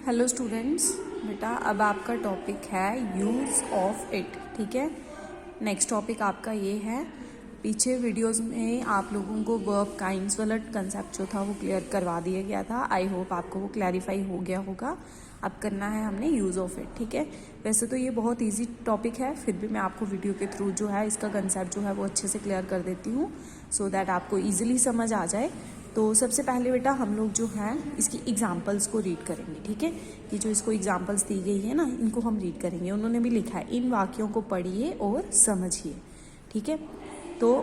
Hello students, बेटा अब आपका टॉपिक है यूज़ ऑफ इट। ठीक है, नेक्स्ट टॉपिक आपका ये है। पीछे वीडियोस में आप लोगों को वर्ब काइंड्स वाला कंसेप्ट जो था वो क्लियर करवा दिया गया था। आई होप आपको वो क्लैरिफाई हो गया होगा। अब करना है हमने यूज़ ऑफ इट। ठीक है, वैसे तो ये बहुत ईजी टॉपिक है, फिर भी मैं आपको वीडियो के थ्रू जो है इसका कंसेप्ट जो है वो अच्छे से क्लियर कर देती हूँ सो दैट आपको ईजिली समझ आ जाए। तो सबसे पहले बेटा हम लोग जो है इसकी एग्जाम्पल्स को रीड करेंगे। ठीक है, कि जो इसको एग्जाम्पल्स दी गई है ना, इनको हम रीड करेंगे। उन्होंने भी लिखा है इन वाक्यों को पढ़िए और समझिए। ठीक है, तो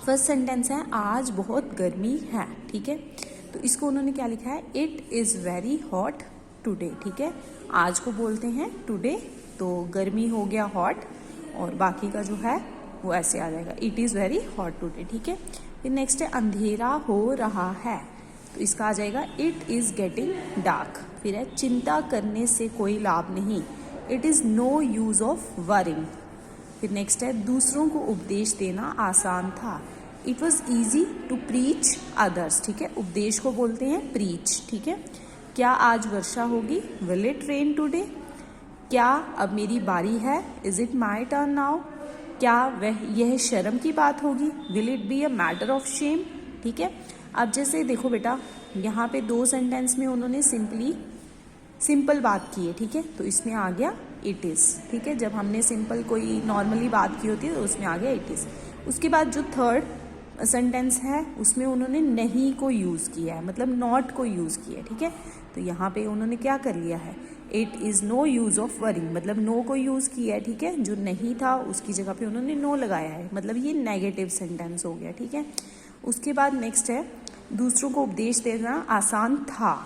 फर्स्ट सेंटेंस है आज बहुत गर्मी है। ठीक है, तो इसको उन्होंने क्या लिखा है, it is very hot today. ठीक है, आज को बोलते हैं टुडे, तो गर्मी हो गया हॉट, और बाकी का जो है वो ऐसे आ जाएगा, it is very hot today. ठीक है, फिर नेक्स्ट है अंधेरा हो रहा है, तो इसका आ जाएगा इट इज़ गेटिंग डार्क। फिर है चिंता करने से कोई लाभ नहीं, it is no use of worrying. फिर नेक्स्ट है दूसरों को उपदेश देना आसान था, it was easy to preach others. ठीक है, उपदेश को बोलते हैं प्रीच। ठीक है, क्या आज वर्षा होगी, विल इट रेन टुडे। क्या अब मेरी बारी है, is it my turn now. क्या यह शर्म की बात होगी, will it be a matter of shame. ठीक है, अब जैसे देखो बेटा यहाँ पे दो सेंटेंस में उन्होंने सिंपल बात की है। ठीक है, तो इसमें आ गया इट इज़। ठीक है, जब हमने सिंपल कोई नॉर्मली बात की होती है तो उसमें आ गया इट इज़। उसके बाद जो थर्ड सेंटेंस है उसमें उन्होंने नहीं को यूज़ किया है, मतलब नॉट को यूज़ किया है। ठीक है, तो यहाँ पे उन्होंने क्या कर लिया है, it is no use of worrying, मतलब नो को यूज़ किया है। ठीक है, जो नहीं था उसकी जगह पे उन्होंने नो लगाया है, मतलब ये नेगेटिव सेंटेंस हो गया। ठीक है, उसके बाद नेक्स्ट है दूसरों को उपदेश देना आसान था।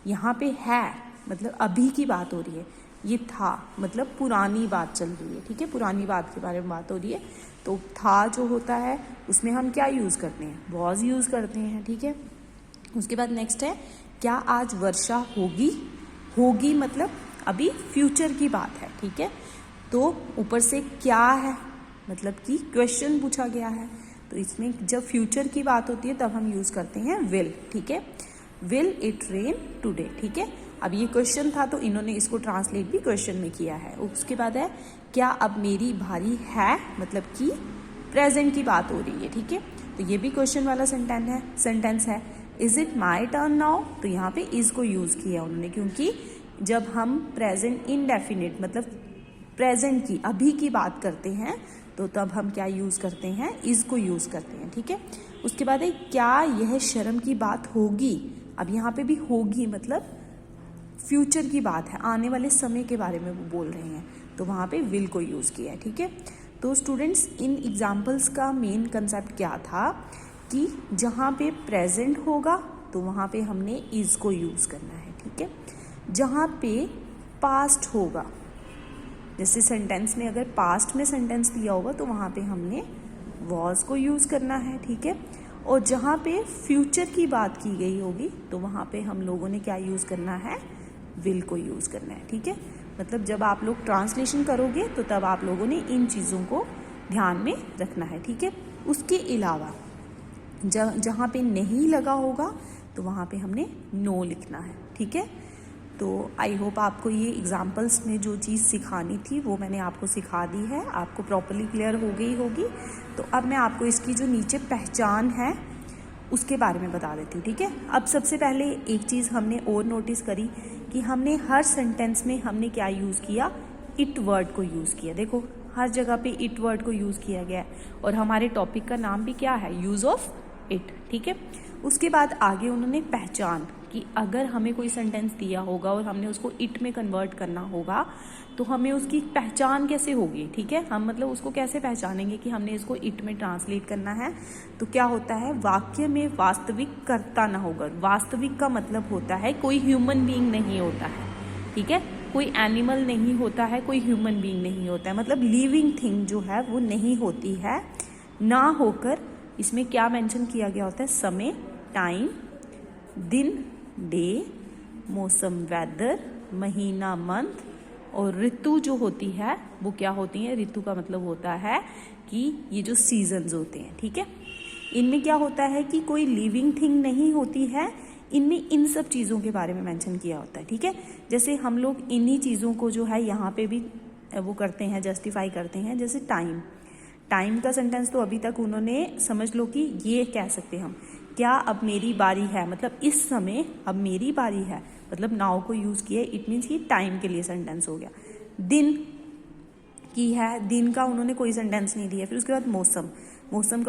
यहाँ पे है मतलब अभी की बात हो रही है, ये था मतलब पुरानी बात चल रही है। ठीक है, पुरानी बात के बारे में बात हो रही है, तो था जो होता है उसमें हम क्या यूज़ करते हैं, वॉज यूज़ करते हैं। ठीक है, उसके बाद नेक्स्ट है क्या आज वर्षा होगी, होगी मतलब अभी फ्यूचर की बात है। ठीक है, तो ऊपर से क्या है मतलब कि क्वेश्चन पूछा गया है, तो इसमें जब फ्यूचर की बात होती है तब हम यूज़ करते हैं विल। ठीक है, विल इट रेन टुडे। ठीक है, अब ये क्वेश्चन था तो इन्होंने इसको ट्रांसलेट भी क्वेश्चन में किया है। उसके बाद है क्या अब मेरी बारी है, मतलब कि प्रेजेंट की बात हो रही है। ठीक है, तो ये भी क्वेश्चन वाला सेंटेंस है। Is it my turn now, तो यहाँ पे इज को यूज़ किया उन्होंने, क्योंकि जब हम प्रेजेंट इनडेफिनिट मतलब प्रेजेंट की अभी की बात करते हैं तो तब हम क्या यूज़ करते हैं, इज को यूज़ करते हैं। ठीक है, उसके बाद है क्या यह शर्म की बात होगी, अब यहाँ पे भी होगी मतलब फ्यूचर की बात है, आने वाले समय के बारे में वो बोल रहे हैं, तो वहाँ पे विल को यूज़ किया है। ठीक है, तो स्टूडेंट्स इन एग्जाम्पल्स का मेन कंसेप्ट क्या था कि जहाँ पे प्रेजेंट होगा तो वहाँ पे हमने इज को यूज़ करना है। ठीक है, जहाँ पे पास्ट होगा, जैसे सेंटेंस में अगर पास्ट में सेंटेंस दिया होगा तो वहाँ पे हमने वॉज को यूज़ करना है। ठीक है, और जहाँ पे फ्यूचर की बात की गई होगी तो वहाँ पे हम लोगों ने क्या यूज़ करना है, विल को यूज़ करना है। ठीक है, मतलब जब आप लोग ट्रांसलेशन करोगे तो तब आप लोगों ने इन चीज़ों को ध्यान में रखना है। ठीक है, उसके अलावा जहाँ पे नहीं लगा होगा तो वहाँ पे हमने नो लिखना है। ठीक है, तो आई होप आपको ये एग्जाम्पल्स में जो चीज़ सिखानी थी वो मैंने आपको सिखा दी है, आपको प्रॉपर्ली क्लियर हो गई होगी। तो अब मैं आपको इसकी जो नीचे पहचान है उसके बारे में बता देती हूँ। ठीक है, अब सबसे पहले एक चीज़ हमने और नोटिस करी कि हमने हर सेंटेंस में हमने क्या यूज़ किया, इट वर्ड को यूज़ किया। देखो हर जगह पे इट वर्ड को यूज़ किया गया है, और हमारे टॉपिक का नाम भी क्या है, यूज़ ऑफ इट। ठीक है, उसके बाद आगे उन्होंने पहचान कि अगर हमें कोई सेंटेंस दिया होगा और हमने उसको इट में कन्वर्ट करना होगा तो हमें उसकी पहचान कैसे होगी। ठीक है, हम मतलब उसको कैसे पहचानेंगे कि हमने इसको इट में ट्रांसलेट करना है। तो क्या होता है, वाक्य में वास्तविक कर्ता ना होगा। वास्तविक का मतलब होता है कोई ह्यूमन बीइंग नहीं होता है। ठीक है, कोई एनिमल नहीं होता है, कोई ह्यूमन बीइंग नहीं होता है, मतलब लिविंग थिंग जो है वो नहीं होती है। ना होकर इसमें क्या मेंशन किया गया होता है, समय टाइम, दिन डे, मौसम वेदर, महीना मंथ, और ऋतु जो होती है वो क्या होती है, ऋतु का मतलब होता है कि ये जो सीजन्स होते हैं। ठीक है, इनमें क्या होता है कि कोई लिविंग थिंग नहीं होती है, इनमें इन सब चीज़ों के बारे में मेंशन किया होता है, ठीक है। जैसे हम लोग इन्हीं चीज़ों को जो है यहाँ पे भी वो करते हैं, जस्टिफाई करते हैं। जैसे टाइम का सेंटेंस तो अभी तक उन्होंने समझ लो कि ये कह सकते हम, क्या अब मेरी बारी है, मतलब इस समय अब मेरी बारी है, मतलब नाउ को यूज़ किया, इट मीन्स कि टाइम के लिए सेंटेंस हो गया। दिन की है, दिन का उन्होंने कोई सेंटेंस नहीं दिया। फिर उसके बाद मौसम का